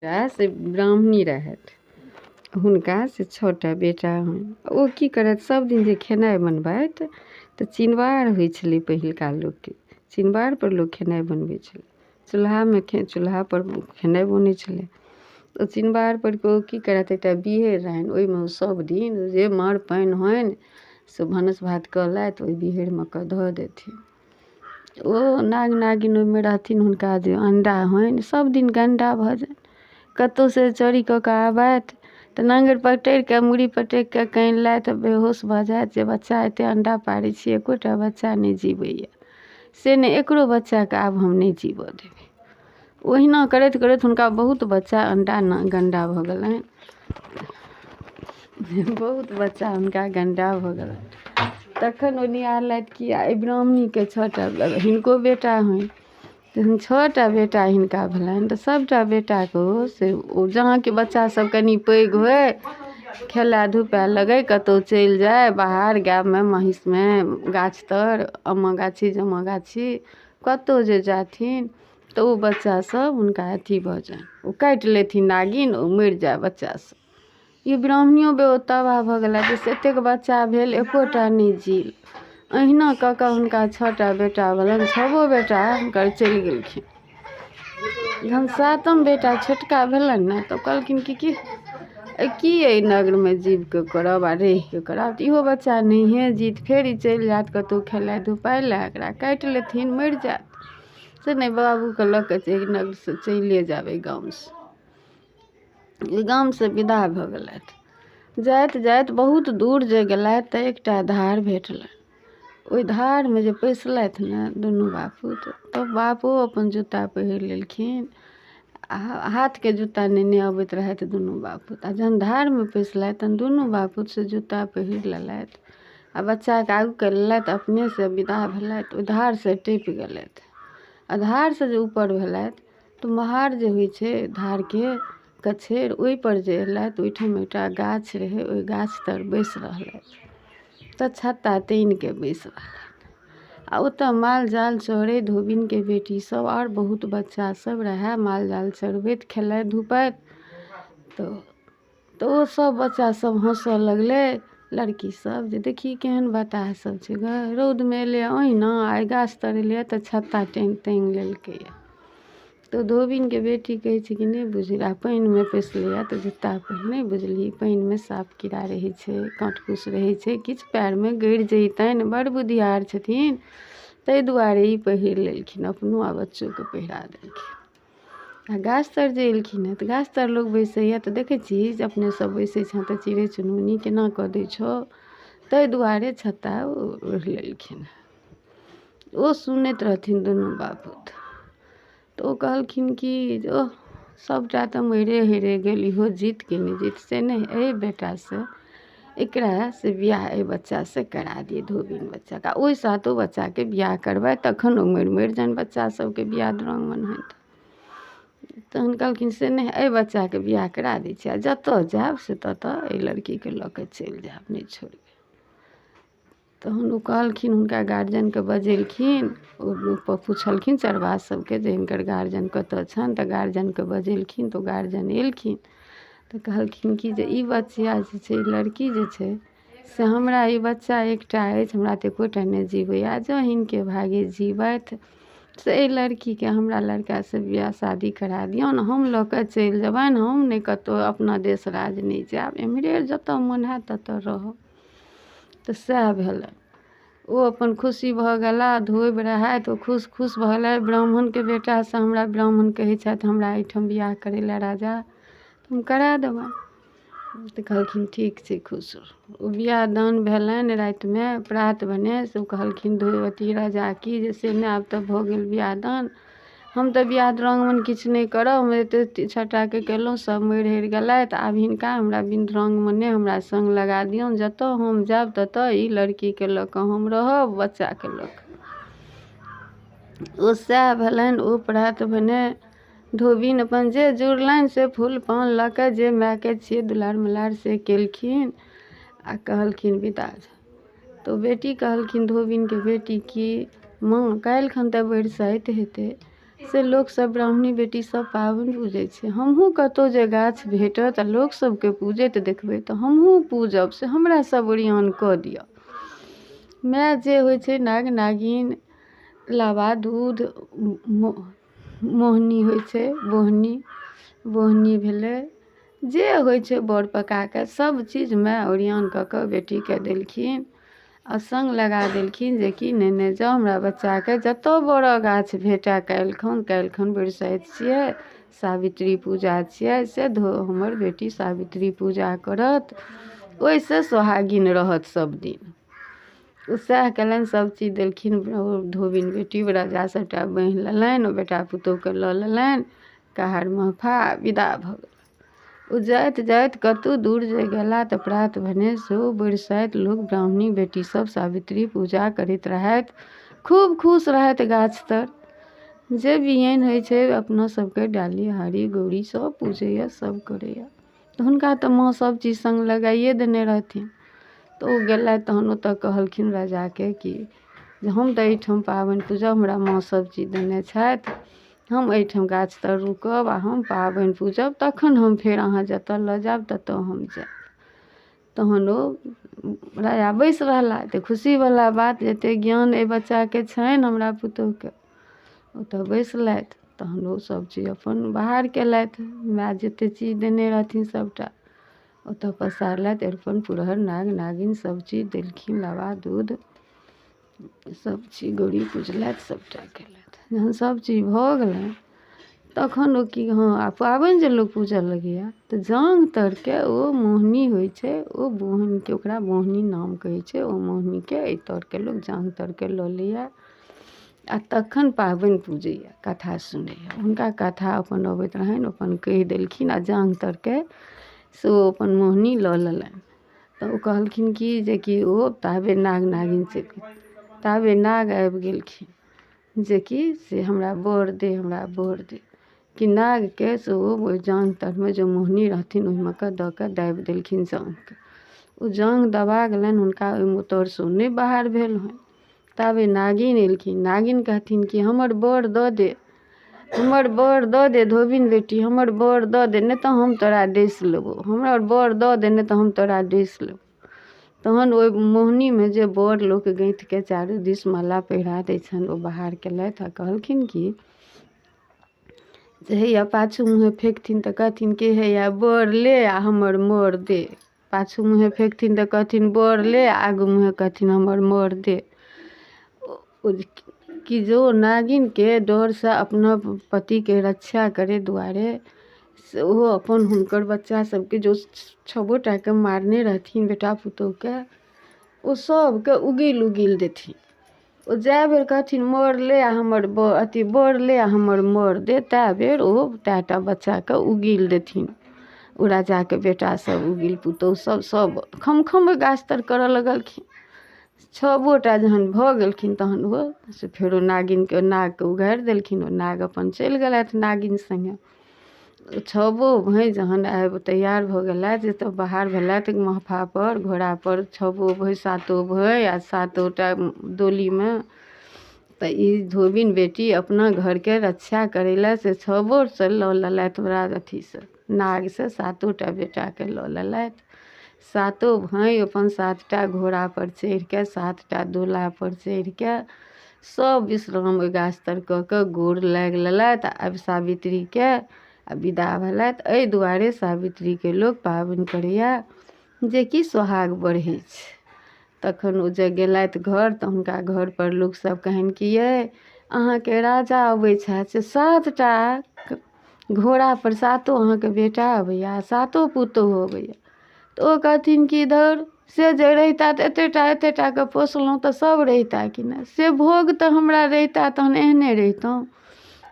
से ब्राह्मणी रहथि, हुनका से 6टा बेटा हन। ओ की करथि, सब दिन जे खेनाइ बनबथि तऽ चिनबार होइ छलै पहिलका लोकके, चिनबार पर लोक खेनाइ बनबै छलै, चूल्हा पर खेनाइ बनै छलै। ओ चिनबार पर ओ की करथि, एकटा बिहेड़ रहनि, ओहिमे सब दिन जे मार पानि होइन से भानस भात कलथि, ओहि बिहेड़मे कऽ धऽ देथिन। ओ नाग नागिन ओहिमे रहथिन, हुनका जे अंडा होइन सब दिन गंडा भऽ जाय। कतहु से चोरी कऽ कऽ आबथि तऽ नांगर पटरि कऽ मूड़ी पटकि कऽ कानलथि, बेहोश भऽ जायत जे बच्चा एते अंडा पारै छी, एकोटा बच्चा नहि जीवैए, से नहि एकरो बच्चाके आब हम नहि जीवऽ देबै। ओहिना करैत करैत हुनका बहुत बच्चा अंडा गंडा भऽ गेलनि, बहुत बच्चा हुनका गंडा भऽ गेलनि। तखन ओ निहारलथि कि एहि ब्राह्मणीके 6टा हिनको बेटा होइन, तहन 6टा बेटा हिनका भेलनि तऽ सभटा बेटाके ओ से जहाँके बच्चा सब कनि पैघ होय, खेलाए धुपाए लगै, कतहु चलि जाय बाहर, गायमे महीषमे, गाछ तर, आम गाछी जाम गाछी कतहु जे जाथिन तऽ ओ बच्चा सब हुनका अथी भऽ जाय, ओ काटि लेथिन नागिन, ओ मरि जाय बच्चा सब। ई ब्राह्मणियो बे तबाह भऽ गेला जे से एतेक बच्चा भेल एकोटा नहि जील। अहिना कऽ कऽ हुनका 6टा बेटा भेलनि, 6गो बेटा हुनकर चलि गेलखिन। जहन 7म बेटा छोटका भेलनि ने तऽ कहलखिन कि एहि नगरमे जीव के करब आ रहि के करब, इहो बच्चा नहिए जीत, फेर ई चलि जायत कतहु खेलाए धुपाए लए, एकरा काटि लेथिन मरि जायत, से नहि बाबूके लऽ कऽ एहि नगरसँ चलि जायब, एहि गामसँ। ई गामसँ विदा भऽ गेलथि। जाइत जाइत बहुत दूर जे गेलथि तऽ एकटा धार भेटलनि। ओहि धारमे जे पैसलथि ने दुनू बापूत, तऽ बापो अपन जूता पहिर लेलखिन, आ हाथके जूता नेने अबैत रहथि दुनू बापूत। आ जहन धारमे पैसलथि तहन दुनू बापूत से जूता पहिर लेलथि आ बच्चाके आगू कऽ लेलथि, अपने से विदा भेलथि, ओहि धारसँ टपि गेलथि। आ धारसँ जे ऊपर भेलथि तऽ महार जे होइ छै धारके कछेर, ओहिपर जे एलथि ओहिठाम एकटा गाछ रहै, ओहि गाछ तर बैसि रहलथि, तऽ छत्ता तानि कऽ बैसि रहलथि। आ ओतऽ माल जाल चरै, धोबिनके बेटी सब आओर बहुत बच्चा सब रहै, माल जाल चरबैत खेलाइत धुपाइत। तऽ ओ सब बच्चा सब हँसऽ लगलै, लड़की सब जे देखी केहन बताह सब छै गे, रौदमे एलै ओहिना, आइ गाछ तर एलै तऽ छत्ता टाङ्गि लेलकैए। तऽ धोबिनके बेटी कहै छै कि नहि बुझली, आ पानिमे पैसलैए तऽ जूता पहिर, नहि बुझली पानिमे साफ कीड़ा रहै छै, काँट कुस रहै छै, किछु पएरमे गड़ि जैतनि, बड़ बुधियार छथिन, ताहि दुआरे ई पहिर लेलखिन, अपनो आ बच्चोके पहिरा देलखिन। आ गाछ तर जे एलखिन हेँ तऽ गाछ तर लोक बैसैए तऽ देखै छी जे अपने सब बैसै छँ तऽ चिड़ै चुनमुनी केना कऽ दै छौ, ताहि दुआरे छत्ता ओढ़ि लेलखिन। ओ सुनैत रहथिन दुनू बापूत, तऽ ओ कहलखिन कि ओह सभटा तऽ मरे हेरे गेल, इहो जीत कि नहि जीत, से नहि एहि बेटासँ एकरा से बियाह एहि बच्चासँ करा दियै, धोबिन बच्चाके, आ ओहि 7 बच्चाके बियाह करबै, तखन ओ मरि जानि बच्चा सबके बियाह दुरागमन होइन। तहन कहलखिन से नहि एहि बच्चाके बियाह करा दै छी, आ जतऽ जायब से ततऽ एहि लड़कीके लऽ कऽ चलि जायब, नहि छोड़बै। तहन ओ कहलखिन, हुनका गार्जियनके बजेलखिन, ओ पुछलखिन चरवाहा सबके जे हिनकर गार्जियन कतऽ छनि, तऽ गार्जियनके बजेलखिन तऽ ओ गार्जियन एलखिन तऽ कहलखिन कि जे ई बच्चा जे छै, ई लड़की जे छै से हमरा ई बच्चा एकटा अछि, हमरा तऽ एकोटा नहि जीवैए, जँ हिनके भागे जीवथि से एहि लड़कीके हमरा लड़कासँ बियाह शादी करा दियौन, हम लऽ कऽ चलि जेबनि, हम नहि कतहु अपना देश राज नहि जायब, एम्हरे जतऽ मोन हैत ततऽ रहब। तऽ सएह भेलनि। ओ अपन खुशी भऽ गेला, धोबि रहथि, ओ खुश भऽ गेला, ब्राह्मणके बेटासँ हमरा ब्राह्मण कहै छथि हमरा एहिठाम बियाह करै लए राजा, तऽ हम करा देबनि। तऽ कहलखिन ठीक छै, खुश रहू। ओ बियाह दान भेलनि, रातिमे प्रात भने से कहलखिन अथी राजा की जे से नहि आब तऽ भऽ गेल बियाह दान, हम तऽ बियाह दुरागमन किछु नहि करब, हम एते 6टाके केलहुँ, सब मरि हरि गेलथि, आब हिनका हमरा बिन दुरागमने हमरा सङ्ग लगा दियौन, जतऽ हम जायब ततऽ ई लड़कीके लऽ कऽ हम रहब, बच्चाके लऽ कऽ। ओ सएह भेलनि। ओ प्रात भने धोबिन अपन जे जुड़लनि से फूल पान लऽ कऽ, जे मायके छियै दुलार मलार से केलखिन आ कहलखिन विदा। तऽ बेटी कहलखिन धोबिनके बेटी कि माँ काल्हि खन तऽ बरसाइत हेतै, से लोकसभ ब्राह्मणी बेटी सब पाबनि पूजै छै। हमहूँ कतहु जे गाछ भेटत आ लोक सबके पूजैत देखबै तऽ हमहूँ पूजब, से हमरा सब ओरिआन कऽ दिअ। माय जे होइ छै नाग नागिन, लाबा दूध, मोहनी होइ छै, बोहनी भेलै, जे होइ छै बर पकाके सब चीज माय ओरिआन कऽ कऽ बेटीके देलखिन आ सङ्ग लगा देलखिन जे कि नहि जाउ हमरा बच्चाके जतऽ बड़ऽ गाछ भेटै काल्हिखन बरसाइत छियै, सावित्री पूजा छियै, से हमर बेटी सावित्री पूजा करत, ओहिसँ सोहागिन रहत सब दिन। ओ सएह कयलनि, सभचीज देलखिन। धोबिन बेटी राजा सभटा बान्हि लेलनि, ओ बेटा पुतहुके लऽ लेलनि, कहार महफा विदा भऽ गेल। ओ जाइत जाइत कतहु दूर जे गेला तऽ प्रात भने सेहो बरसाइत लोक ब्राह्मणी बेटी सब सावित्री पूजा करैत रहथि, खूब खुश रहथि गाछ तर। जे बियैन होइ छै अपना सबके डाली हारी गौरी सब पूजैया, सब करैया, तऽ हुनका तऽ माँ सब चीज संग लगाइए देने रहथिन। तऽ ओ गेलथि, तहन ओतऽ कहलखिन राजाके कि जे हम तऽ एहिठाम पाबनि पूजब, हमरा माँ सब चीज देने छथि, हम एहिठाम गाछ तर रुकब आ हम पाबनि पूजब, तखन हम फेर अहाँ जतऽ लऽ जायब ततऽ हम जायब। तहन ओ राजा बैसि रहला, तऽ खुशीवला बात, जतेक ज्ञान एहि बच्चाके छनि हमरा पुतहुके, ओतऽ बैसलथि। तहन ओ सबचीज अपन बाहर केलथि, माय जतेक चीज देने रहथिन सबटा ओतऽ पसारलथि। अरिपन पुरहर नाग नागिन सबचीज देलखिन, लाबा दूध सबचीज गौरी पूजलथि, सबटा केलथि। जहन सबचीज भऽ गेलनि तखन ओ कि हँ, आ पाबनि जे लोक पूजऽ लगैया तऽ जाङ्ग तरके ओ मोहनी होइ छै, ओ बोहनीके ओकरा बोहनी नाम कहै छै। ओ मोहनीके एहि तरके लोक जाङ्ग तरके लऽ लैया आ तखन पाबनि पूजैया, कथा सुनैया। हुनका कथा अपन अबैत रहनि, अपन कहि देलखिन आ जाङ्ग तरके से ओ अपन मोहनी लऽ लेलनि। तऽ ओ कहलखिन कि जे कि ओ ताबे नाग नागिन से ताबे नाग आबि गेलखिन जे कि से हमरा बर दे, हमरा बर दे, कि नागके से ओ जाङ्ग तरमे जे मोहनी रहथिन ओहिमे कऽ दऽ कऽ दाबि देलखिन जाङ्गके। ओ जाङ्ग दबा गेलनि, हुनका ओहिमे तरसँ नहि बाहर भेल हन। ताबे नागिन एलखिन, नागिन कहथिन कि हमर बर दऽ दे, हमर बर दऽ दे, धोबिन बेटी हमर बर दऽ दे, नहि तऽ हम तोरा डसि लेबौ, हमर बर दऽ दे, नहि तऽ हम तोरा डसि लेबौ। तहन ओहि मोहनीमे जे बर लोक गैँथके चारू दिस माला पहिरा दै छनि, ओ बाहर केलथि आ कहलखिन कि जे हैया पाछू मुँहे फेकथिन तऽ कहथिन कि हैया बर ले आ हमर मर दे, पाछू मुँहे फेकथिन तऽ कहथिन बर ले, आगू मुँहे कहथिन हमर मर दे। कि जो नागिनके डरसँ अपना पतिके रक्षा करे दुआरे से ओहो अपन हुनकर बच्चा सबके जो 6 गोटाके मारने रहथिन बेटा पुतहुके, ओ सबके उगील देथिन। ओ जाए बेर कहथिन मर ले आ हमर बर ले आ हमर मर दे, तै बेर ओ तैटा बच्चाके उगील देथिन। ओ राजाके बेटा सब उगील पुतहु सब खम गाछ तर करऽ लगलखिन। 6 गोटा जहन भऽ गेलखिन तहन ओ से फेरो नागिनके नागके उघारि देलखिन। ओ नाग अपन चलि गेलथि नागिन सङ्गे। 6 भाइ जहन आबि तैयार भऽ गेलथि तऽ बाहर भेलथि महफापर, घोड़ापर 6 भाइ 7 भाइ आ 7टा डोलीमे। तऽ ई धोबिन बेटी अपना घरके रक्षा करै लए से 6 से लऽ लेलथि ओकरा अथीसँ, नागसँ 7टा बेटाके लऽ लेलथि। 7 भाइ अपन 7टा घोड़ापर चढ़िके, 7टा डोलापर चढ़िके सब विश्राम ओहि गाछ तर कऽ कऽ गोर लागि लेलथि आ सावित्रीके आ विदा भेलथि। एहि दुआरे सावित्रीके लोक पाबनि करैया जे कि सोहाग बढ़ै छै। तखन ओ जे गेलथि घर तऽ हुनका घरपर लोकसभ कहनि कि यै अहाँके राजा अबै छथि, से 7टा घोड़ापर 7 अहाँके बेटा अबैया, 7 पुतहु अबैया। तऽ ओ कहथिन कि धौर से जे रहिता तऽ एतेटाके पोसलहुँ तऽ सब रहिता कि नहि, से भोग तऽ हमरा रहिता तहन एहने रहितहुँ।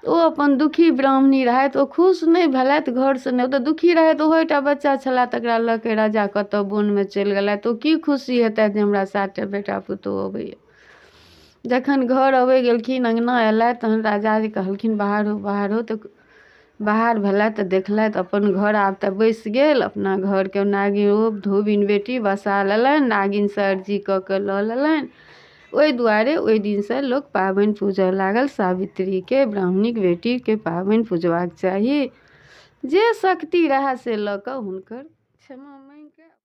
ओ अपन दुखी ब्राह्मणी रहथि, ओ खुश नहि भेलथि घरसँ नहि, ओ तऽ दुखी रहथि। ओहोटा बच्चा छला तकरा लऽ के राजा कतऽ बोनमे चलि गेलथि। ओ की खुशी हेतथि जे हमरा 7टा बेटा पुतहु अबैया। जखन घर अबै गेलखिन, अँगना अयलथि, तहन राजा जी कहलखिन बाहर हो। तऽ बाहर भेलथि तऽ देखलथि अपन घर आब तऽ बैसि गेल। अपना घरके नागिन धोबिन बेटी बसा लेलनि, नागिनसँ अर्जी कऽ के लऽ लेलनि ओहि दुआरे ओहि दिनसँ लोक पाबनि पूजऽ लागल। सावित्रीके, ब्राह्मणिक बेटीके पाबनि पूजबाक चाही। जे शक्ति रहै से लऽ कऽ हुनकर क्षमा माँगिके